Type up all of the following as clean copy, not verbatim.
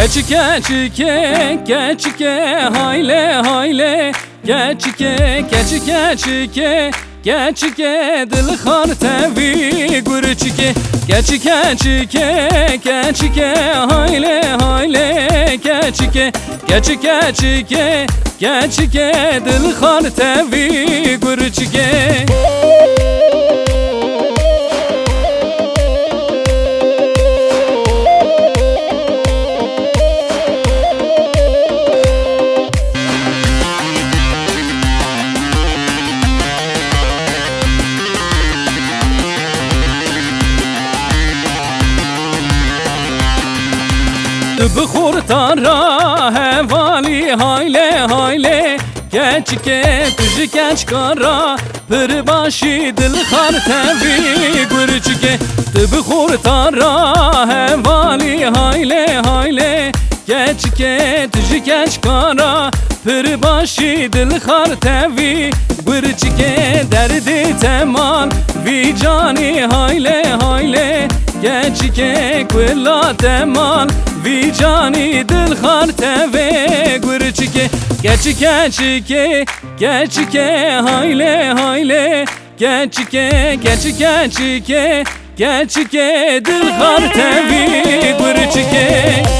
keçike keçike hayle hayle keçike keçike keçike dil xar tevi gurçike keçike keçike hayle hayle keçike keçike keçike dil xar tevi gurçike بخور تارا هوالی هایله هایله keçike tüjü keç kara pır başı dil xar tevi gurçike bخور تارا هوالی هایله هایله keçike tüjü keç kara pır başı dil xar tevi gurçike derdi teman vicani hayle hayle keçike kulla teman vicani dil xar teve gurçike keçike keçike hayle hayle keçike keçike keçike dil xar tevi gurçike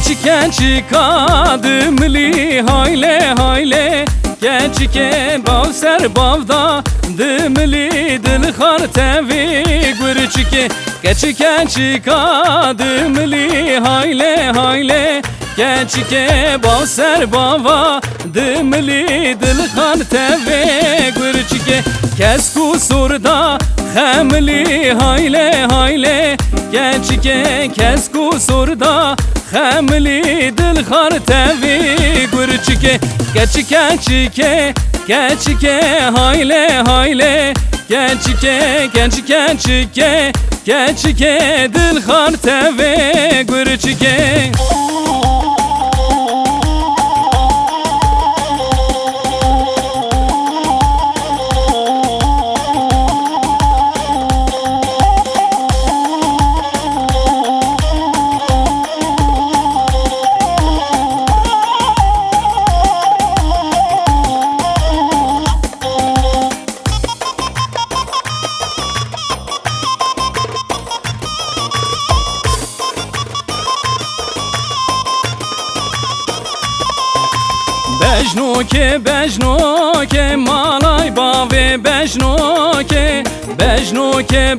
keçike çıkadımli hayle hayle keçike bav ser bavda dımli dil xar tevi gurçike keçike çıkadımli hayle hayle keçike bav ser bava dımli dil xar tevi gurçike kes kusurda xemli hayle hayle keçike kes kusurda xemli dil xar tevi gurçike keçike keçike hayle hayle keçike keçike keçike dil xar tevi gurçike bejnoke malay bave bejnoke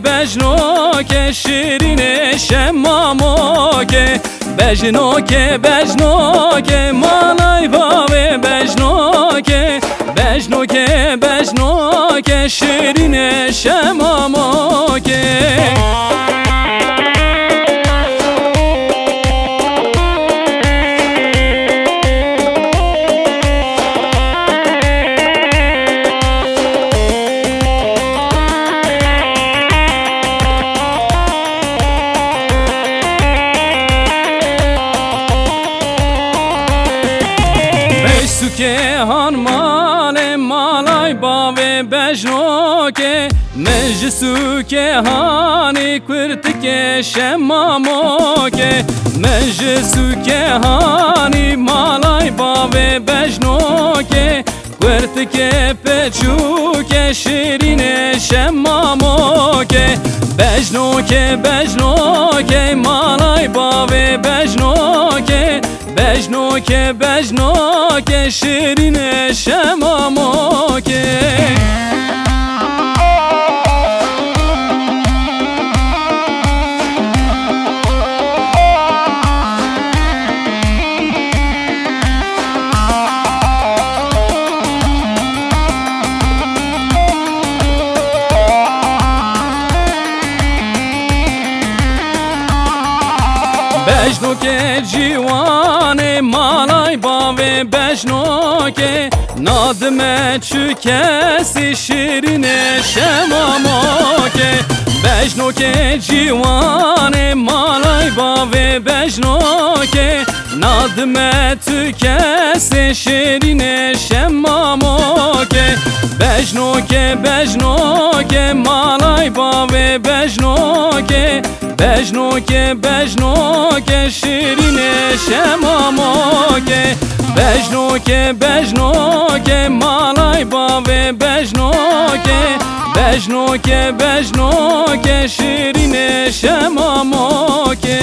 bejnoke şirine şemamoke bejnoke malay bave bejnoke şirine şemamoke han male malay bave bejnoke mecsuke hani kurtike şemamoke mecsuke hani malay bave bejnoke kurtike peçuke şirine şemamoke bejnoke malay bave bejnoke bejnoke şirine şemamoke bejnoke ciwane malay bave bejnoke nadme çükesi şirine şemamoke Bejnoke civane malay bave bejnoke Nadme tükesi şirine şemamoke Bejnoke bejnoke malay bave bejnoke Bejnoke bejnoke şirine şemamoke Bejnoke bejnoke malay bave bejnoke Bejnoke bejnoke şirine şemamoke